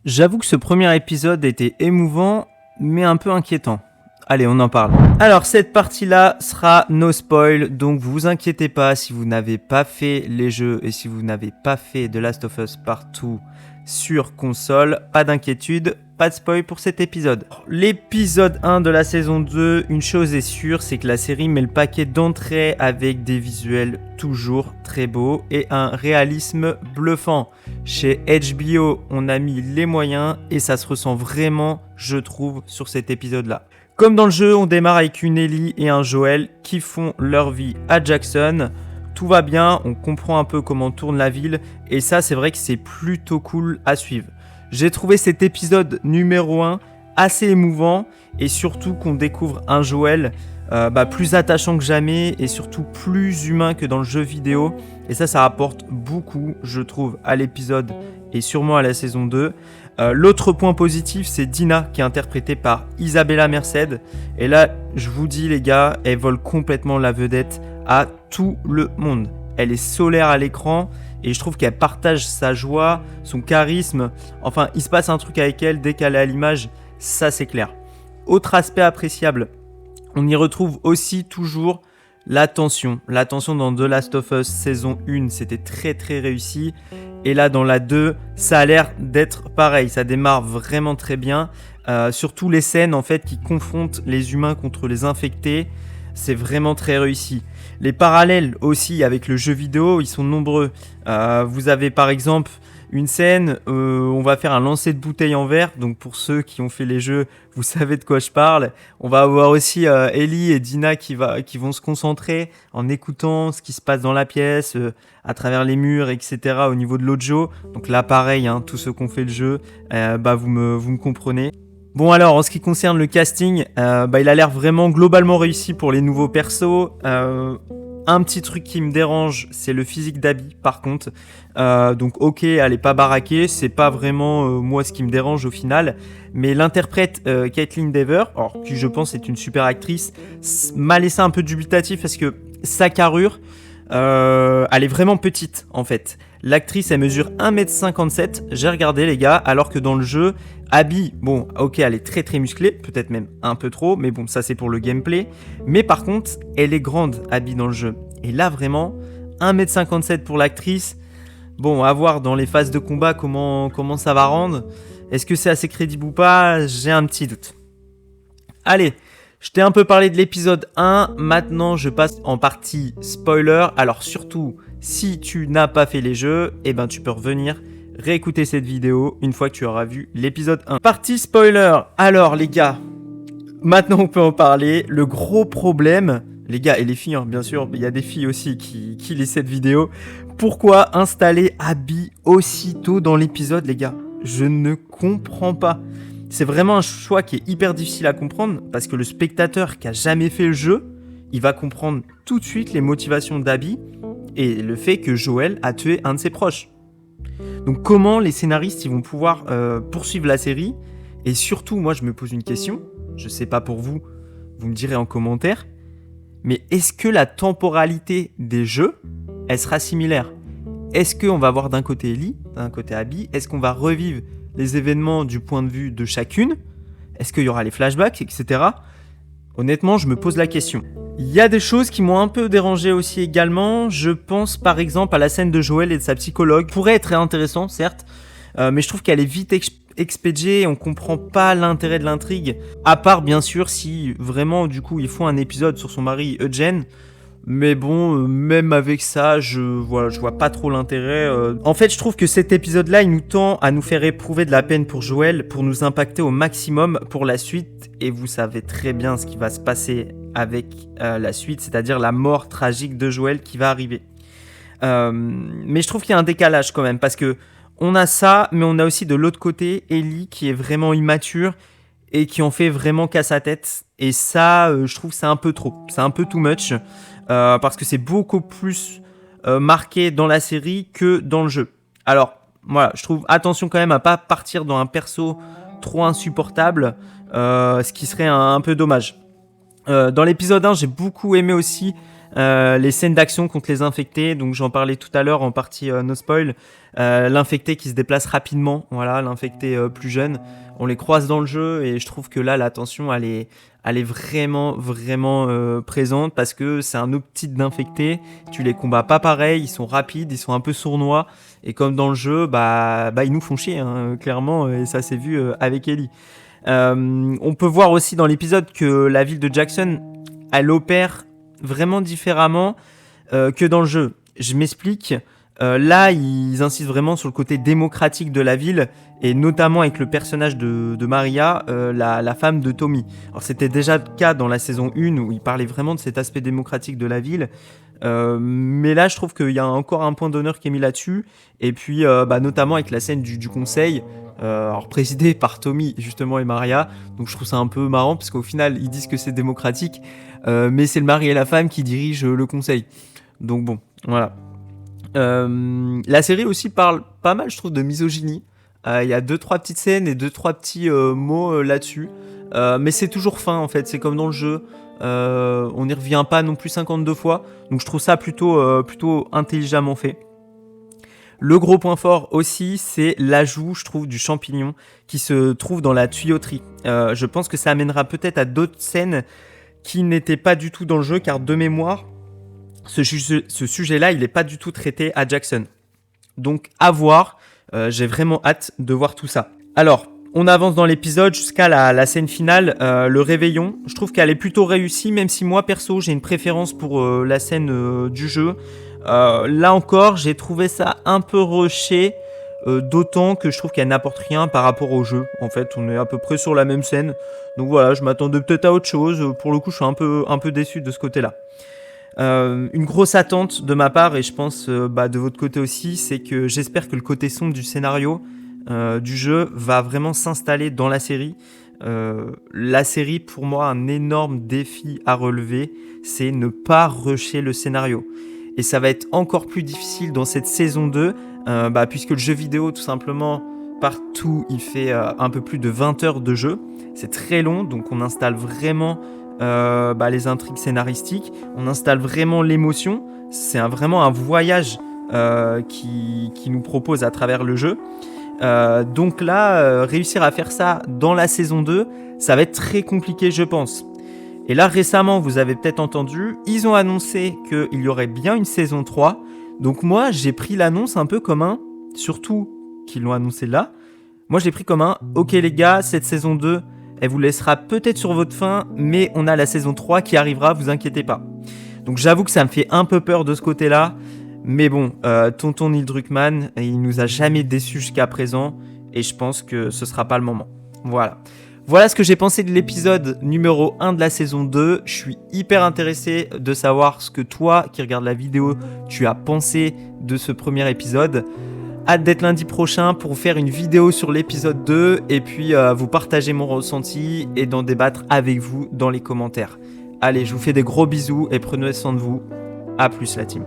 J'avoue que ce premier épisode était émouvant, mais un peu inquiétant. Allez, on en parle. Alors, cette partie-là sera no spoil, donc vous inquiétez pas si vous n'avez pas fait les jeux et si vous n'avez pas fait The Last of Us Part 2 sur console, pas d'inquiétude, pas de spoil pour cet épisode. L'épisode 1 de la saison 2, une chose est sûre, c'est que la série met le paquet d'entrée avec des visuels toujours très beaux et un réalisme bluffant. Chez HBO, on a mis les moyens et ça se ressent vraiment, je trouve, sur cet épisode-là. Comme dans le jeu, on démarre avec une Ellie et un Joel qui font leur vie à Jackson. Tout va bien, on comprend un peu comment tourne la ville et ça, c'est vrai que c'est plutôt cool à suivre. J'ai trouvé cet épisode numéro 1 assez émouvant et surtout qu'on découvre un Joel plus attachant que jamais et surtout plus humain que dans le jeu vidéo. Et ça rapporte beaucoup, je trouve, à l'épisode et sûrement à la saison 2. L'autre point positif, c'est Dina qui est interprétée par Isabella Merced. Et là, je vous dis les gars, elle vole complètement la vedette à tout le monde. Elle est solaire à l'écran et je trouve qu'elle partage sa joie, son charisme. Enfin, il se passe un truc avec elle dès qu'elle est à l'image, ça c'est clair. Autre aspect appréciable, on y retrouve aussi toujours l'attention. L'attention dans The Last of Us saison 1, c'était très très réussi. Et là dans la 2, ça a l'air d'être pareil, ça démarre vraiment très bien. Surtout les scènes en fait qui confrontent les humains contre les infectés, c'est vraiment très réussi. Les parallèles aussi avec le jeu vidéo, ils sont nombreux. Vous avez par exemple une scène, on va faire un lancer de bouteille en verre. Donc pour ceux qui ont fait les jeux, vous savez de quoi je parle. On va avoir aussi Ellie et Dina qui vont se concentrer en écoutant ce qui se passe dans la pièce, à travers les murs, etc. au niveau de l'audio. Donc là pareil, tous ceux qui ont fait le jeu, vous me comprenez. Bon alors, en ce qui concerne le casting, il a l'air vraiment globalement réussi pour les nouveaux persos. Un petit truc qui me dérange, c'est le physique d'Abby par contre. Donc ok, elle est pas baraquée, c'est pas vraiment moi ce qui me dérange au final. Mais l'interprète Caitlin Dever, qui je pense est une super actrice, m'a laissé un peu dubitatif parce que sa carrure, elle est vraiment petite en fait. L'actrice elle mesure 1m57, j'ai regardé les gars, alors que dans le jeu, Abby, bon ok elle est très très musclée, peut-être même un peu trop, mais bon ça c'est pour le gameplay. Mais par contre, elle est grande Abby dans le jeu. Et là vraiment, 1m57 pour l'actrice, bon à voir dans les phases de combat comment ça va rendre. Est-ce que c'est assez crédible ou pas? J'ai un petit doute. Allez, je t'ai un peu parlé de l'épisode 1, maintenant je passe en partie spoiler. Alors surtout, si tu n'as pas fait les jeux, tu peux revenir réécouter cette vidéo une fois que tu auras vu l'épisode 1. Partie spoiler. Alors les gars, maintenant on peut en parler. Le gros problème, les gars et les filles, bien sûr, il y a des filles aussi qui lisent cette vidéo. Pourquoi installer Abby aussitôt dans l'épisode, les gars? Je ne comprends pas. C'est vraiment un choix qui est hyper difficile à comprendre parce que le spectateur qui a jamais fait le jeu, il va comprendre tout de suite les motivations d'Abby et le fait que Joel a tué un de ses proches. Donc comment les scénaristes ils vont pouvoir poursuivre la série? Et surtout, moi je me pose une question, je sais pas pour vous, vous me direz en commentaire, mais est-ce que la temporalité des jeux, elle sera similaire? Est-ce qu'on va voir d'un côté Ellie, d'un côté Abby? Est-ce qu'on va revivre les événements du point de vue de chacune? Est-ce qu'il y aura les flashbacks, etc. Honnêtement, je me pose la question. Il y a des choses qui m'ont un peu dérangé aussi également. Je pense par exemple à la scène de Joel et de sa psychologue. Pourrait être très intéressant, certes, mais je trouve qu'elle est vite expédiée et on comprend pas l'intérêt de l'intrigue. À part bien sûr si vraiment du coup ils font un épisode sur son mari Eugene. Mais bon, même avec ça, je vois pas trop l'intérêt. En fait, je trouve que cet épisode-là, il nous tend à nous faire éprouver de la peine pour Joel, pour nous impacter au maximum pour la suite. Et vous savez très bien ce qui va se passer avec la suite, c'est-à-dire la mort tragique de Joel qui va arriver. Mais je trouve qu'il y a un décalage quand même, parce que on a ça, mais on a aussi de l'autre côté Ellie qui est vraiment immature et qui en fait vraiment qu'à sa tête. Et ça, je trouve que c'est un peu trop, c'est un peu too much. Parce que c'est beaucoup plus marqué dans la série que dans le jeu. Alors, voilà, je trouve attention quand même à pas partir dans un perso trop insupportable, ce qui serait un peu dommage. Dans l'épisode 1, j'ai beaucoup aimé aussi Les scènes d'action contre les infectés, donc j'en parlais tout à l'heure en partie no spoil. L'infecté qui se déplace rapidement, voilà, l'infecté plus jeune. On les croise dans le jeu et je trouve que là la tension elle est vraiment présente parce que c'est un autre type d'infecté. Tu les combats pas pareil, ils sont rapides, ils sont un peu sournois et comme dans le jeu, bah ils nous font chier hein, clairement et ça s'est vu avec Ellie. On peut voir aussi dans l'épisode que la ville de Jackson elle opère vraiment différemment que dans le jeu. Je m'explique. Là, ils insistent vraiment sur le côté démocratique de la ville, et notamment avec le personnage de Maria, la femme de Tommy. Alors, c'était déjà le cas dans la saison 1, où ils parlaient vraiment de cet aspect démocratique de la ville. Mais là, je trouve qu'il y a encore un point d'honneur qui est mis là-dessus. Et puis, notamment avec la scène du conseil, alors présidé par Tommy, justement, et Maria. Donc, je trouve ça un peu marrant, parce qu'au final, ils disent que c'est démocratique, mais c'est le mari et la femme qui dirigent le conseil. Donc, bon, voilà. La série aussi parle pas mal, je trouve, de misogynie. Il y a 2-3 petites scènes et 2-3 petits mots là-dessus. Mais c'est toujours fin, en fait. C'est comme dans le jeu. On n'y revient pas non plus 52 fois. Donc je trouve ça plutôt intelligemment fait. Le gros point fort aussi, c'est l'ajout, je trouve, du champignon qui se trouve dans la tuyauterie. Je pense que ça amènera peut-être à d'autres scènes qui n'étaient pas du tout dans le jeu, car de mémoire, ce sujet-là, il n'est pas du tout traité à Jackson. Donc, à voir. J'ai vraiment hâte de voir tout ça. Alors, on avance dans l'épisode jusqu'à la scène finale, le réveillon. Je trouve qu'elle est plutôt réussie, même si moi, perso, j'ai une préférence pour la scène du jeu. Là encore, j'ai trouvé ça un peu rushé, d'autant que je trouve qu'elle n'apporte rien par rapport au jeu. En fait, on est à peu près sur la même scène. Donc voilà, je m'attendais peut-être à autre chose. Pour le coup, je suis un peu déçu de ce côté-là. Une grosse attente de ma part, et je pense de votre côté aussi, c'est que j'espère que le côté sombre du scénario du jeu va vraiment s'installer dans la série. La série, pour moi, un énorme défi à relever, c'est ne pas rusher le scénario. Et ça va être encore plus difficile dans cette saison 2, puisque le jeu vidéo, tout simplement, partout, il fait un peu plus de 20 heures de jeu. C'est très long, donc on installe vraiment les intrigues scénaristiques, on installe vraiment l'émotion. C'est vraiment un voyage qui nous propose à travers le jeu. Donc là, réussir à faire ça dans la saison 2, ça va être très compliqué, je pense. Et là, récemment, vous avez peut-être entendu, ils ont annoncé qu'il y aurait bien une saison 3. Donc moi, j'ai pris l'annonce un peu comme un, surtout qu'ils l'ont annoncé là, moi je l'ai pris comme un, ok les gars, cette saison 2, elle vous laissera peut-être sur votre faim, mais on a la saison 3 qui arrivera, vous inquiétez pas. Donc j'avoue que ça me fait un peu peur de ce côté-là, mais bon, tonton Neil Druckmann, il nous a jamais déçus jusqu'à présent, et je pense que ce sera pas le moment. Voilà ce que j'ai pensé de l'épisode numéro 1 de la saison 2. Je suis hyper intéressé de savoir ce que toi, qui regarde la vidéo, tu as pensé de ce premier épisode. Hâte d'être lundi prochain pour faire une vidéo sur l'épisode 2 et puis vous partager mon ressenti et d'en débattre avec vous dans les commentaires. Allez, je vous fais des gros bisous et prenez soin de vous. A plus la team.